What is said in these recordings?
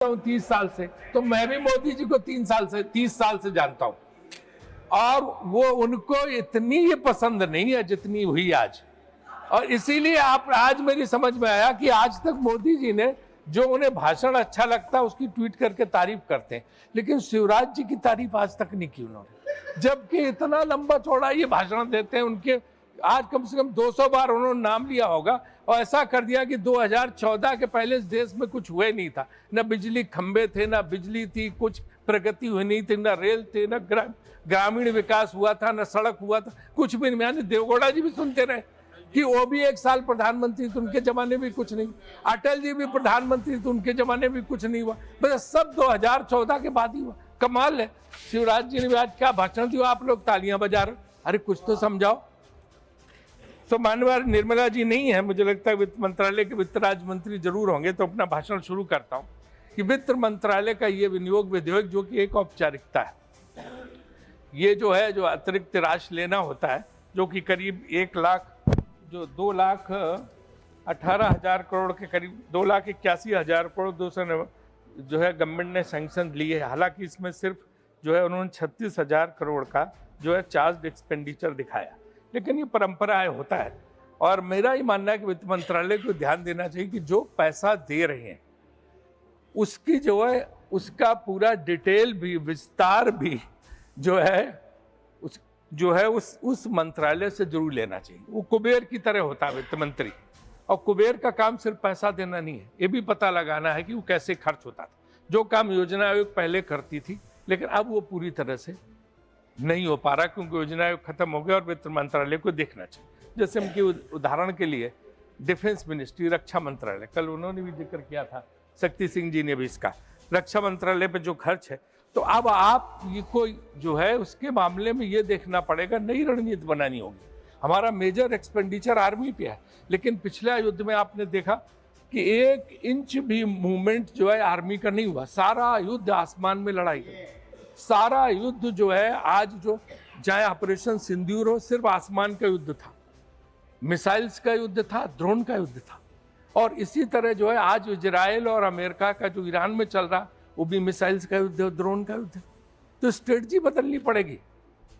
हूँ 30 साल से, तो मैं भी मोदी जी को 30 साल से जानता हूँ, और वो उनको इतनी ये पसंद नहीं है जितनी हुई आज। और इसीलिए आप आज मेरी समझ में आया कि आज तक मोदी जी ने जो उन्हें भाषण अच्छा लगता है उसकी ट्वीट करके तारीफ करते हैं, लेकिन शिवराज जी की तारीफ आज तक नहीं की उन्होंने, जबकि इतना लंबा चौड़ा ये भाषण देते हैं। उनके आज कम से कम 200 बार उन्होंने नाम लिया होगा, और ऐसा कर दिया कि 2014 के पहले इस देश में कुछ हुए नहीं था, न बिजली खंबे थे, न बिजली थी, कुछ प्रगति हुई नहीं थी, न रेल थे, न ग्रामीण विकास हुआ था, न सड़क हुआ था, कुछ भी नहीं। यानी देवगौड़ा जी भी सुनते रहे कि वो भी 1 साल प्रधानमंत्री थे, उनके जमाने में कुछ नहीं। अटल जी भी प्रधानमंत्री थे, उनके जमाने में कुछ नहीं हुआ, बस सब 2014 के बाद ही हुआ। कमाल है, शिवराज जी ने भी आज क्या भाषण दिया, आप लोग तालियां बजा रहे, अरे कुछ तो समझाओ। तो माननीय निर्मला जी नहीं है, मुझे लगता है वित्त मंत्रालय के वित्त राज्य मंत्री जरूर होंगे, तो अपना भाषण शुरू करता हूं कि वित्त मंत्रालय का ये विनियोग विधेयक जो कि एक औपचारिकता है, ये जो है जो अतिरिक्त राशि लेना होता है, जो कि करीब 2,18,000 करोड़ के करीब 2,81,000 करोड़ 200 जो है गवर्नमेंट ने सैंक्शन लिए है। हालांकि इसमें सिर्फ जो है उन्होंने 36,000 करोड़ का जो है चार्ज एक्सपेंडिचर दिखाया, लेकिन ये परंपरा होता है। और मेरा ही मानना है कि वित्त मंत्रालय को ध्यान देना चाहिए कि जो पैसा दे रहे हैं उसकी जो है उसका पूरा डिटेल भी, विस्तार भी जो है उस मंत्रालय से जरूर लेना चाहिए। वो कुबेर की तरह होता है वित्त मंत्री, और कुबेर का काम सिर्फ पैसा देना नहीं है, ये भी पता लगाना है कि वो कैसे खर्च होता था। जो काम योजना आयोग पहले करती थी, लेकिन अब वो पूरी तरह से नहीं हो पा रहा क्योंकि योजना आयोग खत्म हो गया, और वित्त मंत्रालय को देखना चाहिए। जैसे उनके उदाहरण के लिए डिफेंस मिनिस्ट्री, रक्षा मंत्रालय, कल उन्होंने भी जिक्र किया था, शक्ति सिंह जी ने भी इसका, रक्षा मंत्रालय पे जो खर्च है, तो अब आप ये कोई जो है उसके मामले में ये देखना पड़ेगा, नई रणनीति बनानी होगी। हमारा मेजर एक्सपेंडिचर आर्मी पे है, लेकिन पिछले युद्ध में आपने देखा कि 1 इंच भी मूवमेंट जो है आर्मी का नहीं हुआ, सारा युद्ध आसमान में लड़ाई, सारा युद्ध जो है आज जो चाहे ऑपरेशन सिंदूर हो, सिर्फ आसमान का युद्ध था, मिसाइल्स का युद्ध था, ड्रोन का युद्ध था। और इसी तरह जो है आज इजराइल और अमेरिका का जो ईरान में चल रहा, वो भी मिसाइल्स का युद्ध है, ड्रोन का युद्ध है। तो स्ट्रेटजी बदलनी पड़ेगी,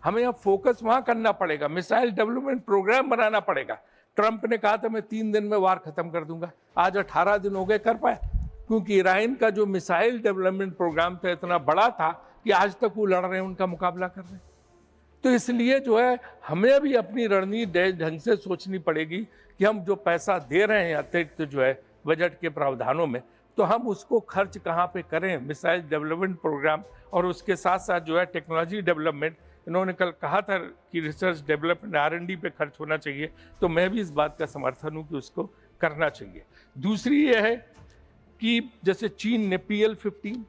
हमें अब फोकस वहां करना पड़ेगा, मिसाइल डेवलपमेंट प्रोग्राम बनाना पड़ेगा। ट्रंप ने कहा था मैं 3 दिन में वार खत्म कर दूंगा, आज 18 दिन हो गए, कर पाए? क्योंकि ईरान का जो मिसाइल डेवलपमेंट प्रोग्राम था इतना बड़ा था कि आज तक वो लड़ रहे हैं, उनका मुकाबला कर रहे हैं। तो इसलिए जो है हमें भी अपनी रणनीति ढंग से सोचनी पड़ेगी कि हम जो पैसा दे रहे हैं अतिरिक्त जो है बजट के प्रावधानों में, तो हम उसको खर्च कहाँ पे करें, मिसाइल डेवलपमेंट प्रोग्राम, और उसके साथ साथ जो है टेक्नोलॉजी डेवलपमेंट। इन्होंने कल कहा था कि रिसर्च डेवलपमेंट R&D पे खर्च होना चाहिए, तो मैं भी इस बात का समर्थन हूँ कि उसको करना चाहिए। दूसरी ये है कि जैसे चीन ने PL-15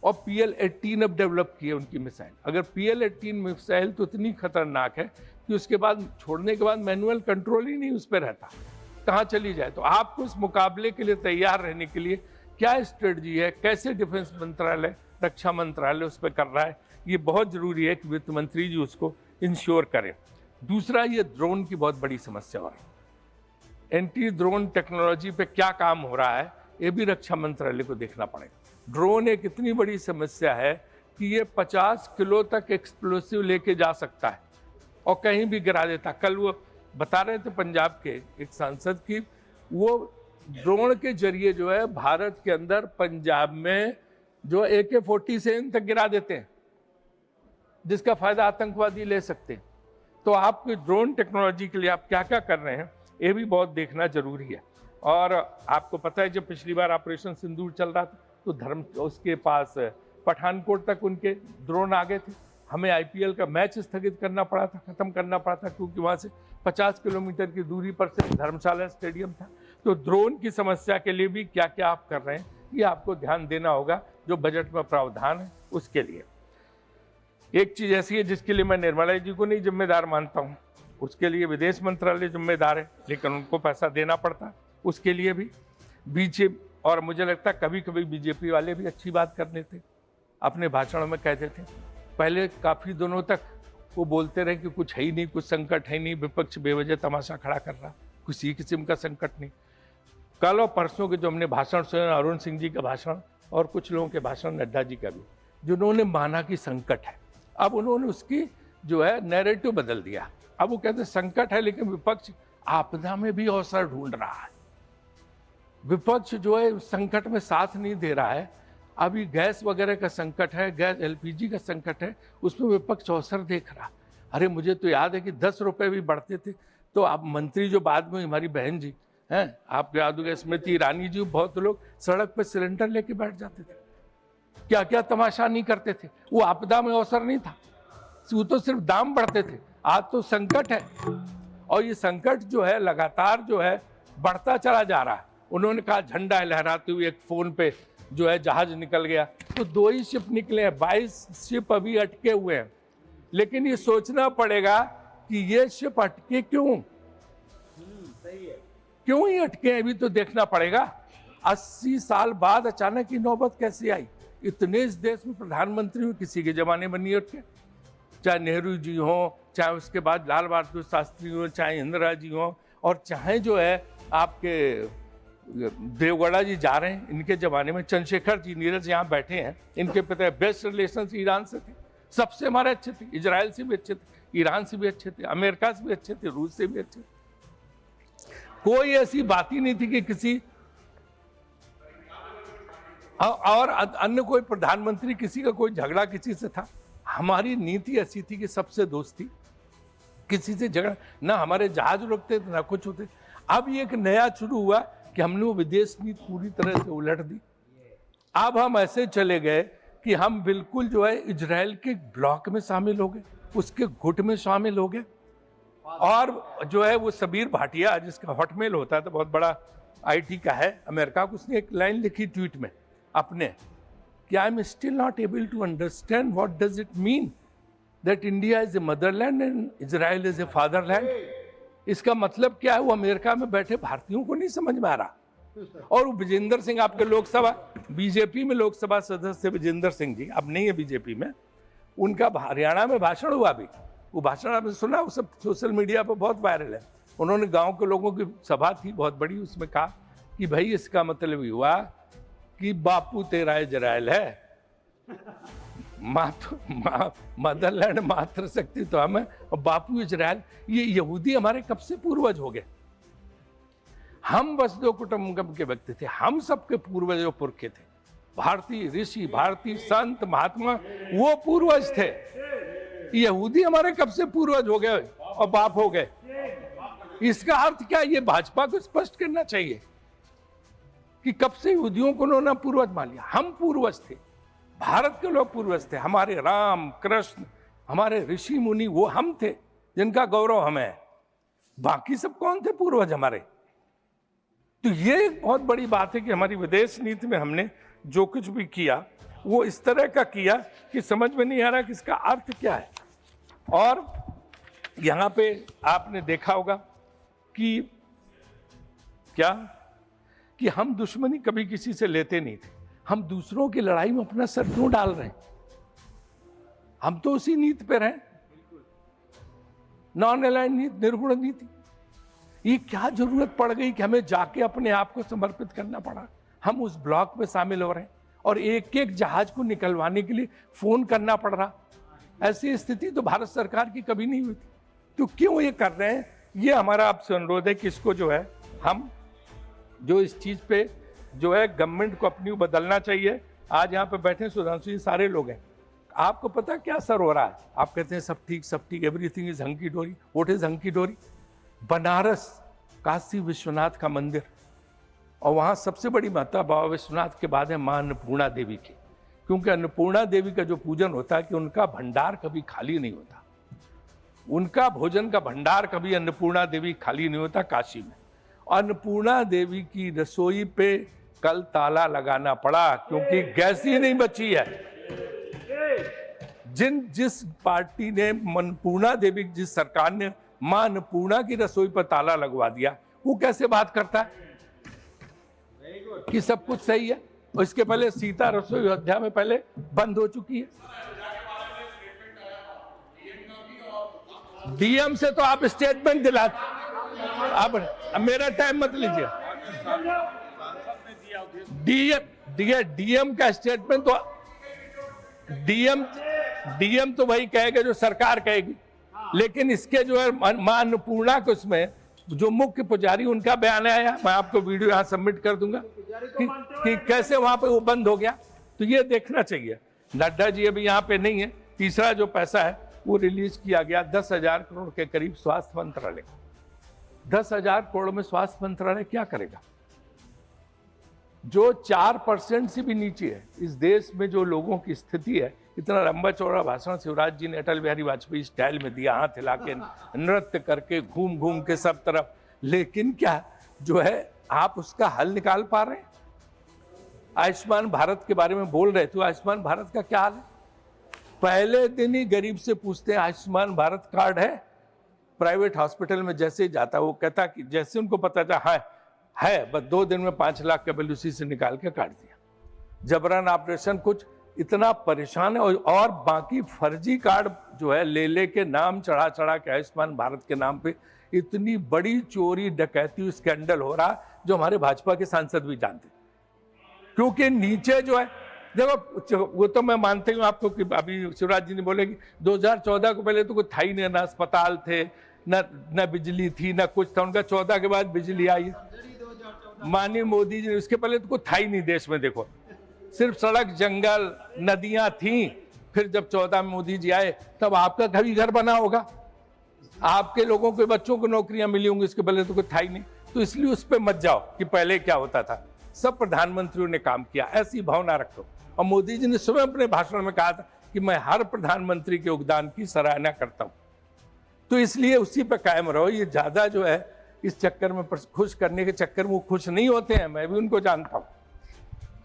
और PL-18 अब डेवलप किए उनकी मिसाइल। अगर PL-18 मिसाइल तो इतनी खतरनाक है कि उसके बाद छोड़ने के बाद मैनुअल कंट्रोल ही नहीं उस पर रहता, कहाँ चली जाए। तो आपको इस मुकाबले के लिए तैयार रहने के लिए क्या स्ट्रेटजी है, कैसे डिफेंस मंत्रालय, रक्षा मंत्रालय उस पर कर रहा है, ये बहुत जरूरी है कि वित्त मंत्री जी उसको इंश्योर करें। दूसरा, ये ड्रोन की बहुत बड़ी समस्या है, एंटी ड्रोन टेक्नोलॉजी पे क्या काम हो रहा है, ये भी रक्षा मंत्रालय को देखना पड़ेगा। ड्रोन एक इतनी बड़ी समस्या है कि ये 50 किलो तक एक्सप्लोसिव लेके जा सकता है और कहीं भी गिरा देता। कल वो बता रहे थे पंजाब के एक सांसद की, वो ड्रोन के जरिए जो है भारत के अंदर पंजाब में जो AK-47 तक गिरा देते हैं, जिसका फायदा आतंकवादी ले सकते हैं। तो आपकी ड्रोन टेक्नोलॉजी के लिए आप क्या क्या कर रहे हैं, ये भी बहुत देखना जरूरी है। और आपको पता है जब पिछली बार ऑपरेशन सिंदूर चल रहा था तो उसके पास पठानकोट तक उनके ड्रोन आ गए थे, हमें IPL का मैच स्थगित करना पड़ा था, खत्म करना पड़ा था, क्योंकि वहाँ से 50 किलोमीटर की दूरी पर सिर्फ धर्मशाला स्टेडियम था। तो ड्रोन की समस्या के लिए भी क्या क्या आप कर रहे हैं, ये आपको ध्यान देना होगा, जो बजट में प्रावधान है उसके लिए। एक चीज़ ऐसी है जिसके लिए मैं निर्मला जी को नहीं जिम्मेदार मानता हूँ, उसके लिए विदेश मंत्रालय जिम्मेदार है, लेकिन उनको पैसा देना पड़ता है उसके लिए भी। बीजेपी, और मुझे लगता है कभी कभी बीजेपी वाले भी अच्छी बात कर लेते, अपने भाषणों में कहते थे। पहले काफ़ी दिनों तक वो बोलते रहे कि कुछ है ही नहीं, कुछ संकट है ही नहीं, विपक्ष बेवजह तमाशा खड़ा कर रहा, किसी किस्म का संकट नहीं। कल और परसों के जो हमने भाषण सुने, अरुण सिंह जी का भाषण, और कुछ लोगों के भाषण, नड्डा जी का भी, जिन्होंने माना कि संकट है। अब उन्होंने उसकी जो है नैरेटिव बदल दिया। अब वो कहते हैं संकट है, लेकिन विपक्ष आपदा में भी अवसर ढूंढ रहा है। विपक्ष जो है संकट में साथ नहीं दे रहा है। अभी गैस वगैरह का संकट है, गैस LPG का संकट है, उसमें विपक्ष अवसर देख रहा। अरे मुझे तो याद है कि 10 रुपए भी बढ़ते थे तो आप मंत्री जो बाद में हमारी बहन जी हैं, आपको याद होगा स्मृति ईरानी जी, बहुत लोग सड़क पर सिलेंडर लेके बैठ जाते थे। क्या क्या तमाशा नहीं करते थे। वो आपदा में अवसर नहीं था, वो तो सिर्फ दाम बढ़ते थे। आज तो संकट है और ये संकट जो है लगातार जो है बढ़ता चला जा रहा है। उन्होंने कहा झंडा लहराते हुए एक फोन पे जो है जहाज निकल गया, तो 2 ही शिप निकले हैं, 22 शिप अभी अटके हुए हैं। लेकिन ये सोचना पड़ेगा कि ये शिप अटके क्यों, क्यों ही अटके, अभी तो देखना पड़ेगा। 80 साल बाद अचानक ये नौबत कैसे आई। इतने इस देश में प्रधानमंत्री हुए, किसी के जमाने में नहीं अटके, चाहे नेहरू जी हो, चाहे उसके बाद लाल बहादुर शास्त्री हो, चाहे इंदिरा जी हो, और चाहे जो है आपके देवगौड़ा जी जा रहे हैं, इनके जमाने में चंद्रशेखर जी, नीरज यहाँ बैठे हैं, इनके पिता बेस्ट रिलेशन ईरान से थे, सबसे हमारे अच्छे थे, इजराइल से भी अच्छे थे, ईरान से भी अच्छे थे, अमेरिका से भी अच्छे थे, रूस से भी अच्छे थे। कोई ऐसी बात ही नहीं थी कि किसी और अन्य कोई प्रधानमंत्री किसी का कोई झगड़ा किसी से था। हमारी नीति ऐसी थी कि सबसे दोस्ती, किसी से झगड़ा ना, हमारे जहाज रुकते थे ना कुछ होते। अब ये एक नया शुरू हुआ कि हमने वो विदेश नीति पूरी तरह से उलट दी। अब हम ऐसे चले गए कि हम बिल्कुल जो है इजराइल के ब्लॉक में शामिल हो गए, उसके गुट में शामिल हो गए। और जो है वो सबीर भाटिया, जिसका हॉटमेल होता है तो बहुत बड़ा IT का है अमेरिका को, उसने एक लाइन लिखी ट्वीट में अपने कि I am still not able to understand what does it mean that India is a motherland and Israel is a fatherland. इसका मतलब क्या है, वो अमेरिका में बैठे भारतीयों को नहीं समझ में आ रहा। और विजेंद्र सिंह, आपके लोकसभा बीजेपी में लोकसभा सदस्य विजेंद्र सिंह जी, अब नहीं है बीजेपी में, उनका हरियाणा में भाषण हुआ अभी, वो भाषण आपने सुना, वो सब सोशल मीडिया पर बहुत वायरल है। उन्होंने गांव के लोगों की सभा थी बहुत बड़ी, उसमें कहा कि भाई इसका मतलब हुआ कि बापू तेरा इजराइल है, मदरलैंड मातृशक्ति तो हमें, और बापू इजराइल। ये यहूदी हमारे कब से पूर्वज हो गए। हम वसुधैव कुटुंबकम के व्यक्ति थे, हम सबके पूर्वज पुरखे थे। भारतीय ऋषि, भारतीय संत, महात्मा वो पूर्वज थे। यहूदी हमारे कब से पूर्वज हो गए और बाप हो गए। इसका अर्थ क्या, ये भाजपा को स्पष्ट करना चाहिए कि कब से यहूदियों को उन्होंने पूर्वज मान लिया। हम पूर्वज थे, भारत के लोग पूर्वज थे, हमारे राम कृष्ण, हमारे ऋषि मुनि, वो हम थे जिनका गौरव हमें है। बाकी सब कौन थे पूर्वज हमारे। तो ये एक बहुत बड़ी बात है कि हमारी विदेश नीति में हमने जो कुछ भी किया वो इस तरह का किया कि समझ में नहीं आ रहा कि इसका अर्थ क्या है। और यहाँ पे आपने देखा होगा कि क्या कि हम दुश्मनी कभी किसी से लेते नहीं थे। हम दूसरों की लड़ाई में अपना सर क्यों डाल रहे हैं। हम तो उसी नीति पे रहे, नॉन अलाइंड नीति, निर्गुण नीति। ये क्या जरूरत पड़ गई कि हमें जाके अपने आप को समर्पित करना पड़ा। हम उस ब्लॉक में शामिल हो रहे हैं और एक एक जहाज को निकलवाने के लिए फोन करना पड़ रहा। ऐसी स्थिति तो भारत सरकार की कभी नहीं हुई थी। तो क्यों ये कर रहे हैं, ये हमारा आपसे अनुरोध है कि इसको जो है हम जो इस चीज पे जो है गवर्नमेंट को अपनी बदलना चाहिए। आज यहाँ पे बैठे सुधांशु जी सारे लोग हैं, आपको पता क्या असर हो रहा है। आप कहते हैं सब ठीक, एवरीथिंग इज हंकी डोरी। व्हाट इज हंकी डोरी? बनारस काशी विश्वनाथ का मंदिर, और वहाँ सबसे बड़ी माता बाबा विश्वनाथ के बाद है माँ अन्नपूर्णा देवी की, क्योंकि अन्नपूर्णा देवी का जो पूजन होता है कि उनका भंडार कभी खाली नहीं होता, उनका भोजन का भंडार कभी अन्नपूर्णा देवी खाली नहीं होता काशी में। अन्नपूर्णा देवी की रसोई पे कल ताला लगाना पड़ा क्योंकि गैस ही नहीं बची है। जिस पार्टी ने अन्नपूर्णा देवी, जिस सरकार ने मां अन्नपूर्णा की रसोई पर ताला लगवा दिया, वो कैसे बात करता है कि सब कुछ सही है। और इसके पहले सीता रसोई अयोध्या में पहले बंद हो चुकी है। डीएम से तो आप स्टेटमेंट दिलाते, अब मेरा टाइम मत लीजिए। डीएम का स्टेटमेंट तो डीएम तो वही कहेगा जो सरकार कहेगी, लेकिन इसके जो है मां अन्नपूर्णा के उसमें जो मुख्य पुजारी उनका बयान आया, मैं आपको वीडियो यहाँ सबमिट कर दूंगा कि कैसे वहां पे वो बंद हो गया। तो ये देखना चाहिए। नड्डा जी अभी यहाँ पे नहीं है। तीसरा जो पैसा है वो रिलीज किया गया 10,000 करोड़ के करीब स्वास्थ्य मंत्रालय। 10,000 करोड़ में स्वास्थ्य मंत्रालय क्या करेगा? जो 4% से भी नीचे है इस देश में जो लोगों की स्थिति है। इतना लंबा चौड़ा भाषण शिवराज जी ने अटल बिहारी वाजपेयी स्टाइल में दिया, हाथ हिला के, नृत्य करके, घूम घूम के सब तरफ, लेकिन क्या जो है आप उसका हल निकाल पा रहे हैं? आयुष्मान भारत के बारे में बोल रहे थे, आयुष्मान भारत का क्या हाल है? पहले दिन ही गरीब से पूछते हैं आयुष्मान भारत कार्ड है? प्राइवेट हॉस्पिटल में जैसे ही जाता है वो कहता कि जैसे उनको पता था है बस 2 दिन में 5 लाख का बिल उसी से निकाल के काट दिया। जबरन ऑपरेशन, कुछ इतना परेशान है। और बाकी फर्जी कार्ड जो है ले के नाम चढ़ा के आयुष्मान भारत के नाम पे इतनी बड़ी चोरी डकैती स्कैंडल हो रहा जो हमारे भाजपा के सांसद भी जानते। क्योंकि नीचे जो है देखो, वो तो मैं मानती हूँ आपको कि अभी शिवराज जी ने बोले कि 2014 को पहले तो कोई था ही नहीं, ना अस्पताल थे, न बिजली थी, ना कुछ था। उनका 14 के बाद बिजली आई। माननीय मोदी जी, उसके पहले तो कोई था ही नहीं देश में। देखो सिर्फ सड़क, जंगल, नदियां थी। फिर जब 14 में मोदी जी आए तब आपका कभी घर बना होगा, आपके लोगों के बच्चों को नौकरियां मिली होंगी। इसके पहले तो कोई था ही नहीं। तो इसलिए उस पर मत जाओ कि पहले क्या होता था। सब प्रधानमंत्रियों ने काम किया, ऐसी भावना रखो। और मोदी जी ने स्वयं अपने भाषण में कहा था कि मैं हर प्रधानमंत्री के योगदान की सराहना करता हूं। तो इसलिए उसी पर कायम रहो। ये ज्यादा जो है इस चक्कर में, खुश करने के चक्कर में वो खुश नहीं होते हैं, मैं भी उनको जानता हूं।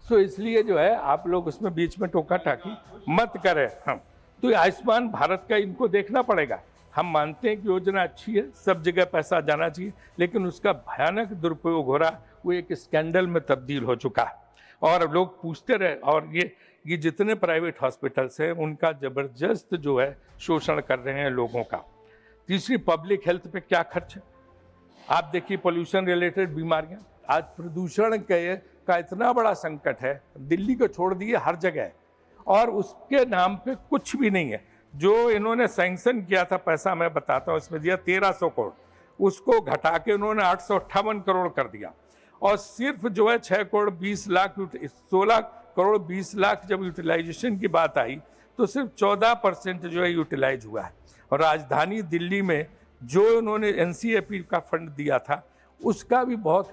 तो इसलिए जो है आप लोग उसमें बीच में टोका टाकी मत करें। हम तो आयुष्मान भारत का इनको देखना पड़ेगा। हम मानते हैं कि योजना अच्छी है, सब जगह पैसा जाना चाहिए, लेकिन उसका भयानक दुरुपयोग हो रहा, वो एक स्कैंडल में तब्दील हो चुका है। और लोग पूछते रहे। और ये जितने प्राइवेट हॉस्पिटल्स हैं उनका जबरदस्त जो है शोषण कर रहे हैं लोगों का। तीसरी, पब्लिक हेल्थ पे क्या खर्च है। आप देखिए पोल्यूशन रिलेटेड बीमारियां, आज प्रदूषण का इतना बड़ा संकट है, दिल्ली को छोड़ दिए हर जगह है, और उसके नाम पे कुछ भी नहीं है। जो इन्होंने सैंक्शन किया था पैसा, मैं बताता हूँ, इसमें दिया 1300 करोड़, उसको घटा के उन्होंने 858 करोड़ कर दिया। और सिर्फ जो है 6 करोड़ 20 लाख 16 करोड़ 20 लाख जब यूटिलाइजेशन की बात आई तो सिर्फ 14% जो है यूटिलाइज हुआ है। और राजधानी दिल्ली में जो उन्होंने NCAP का फंड दिया था उसका भी बहुत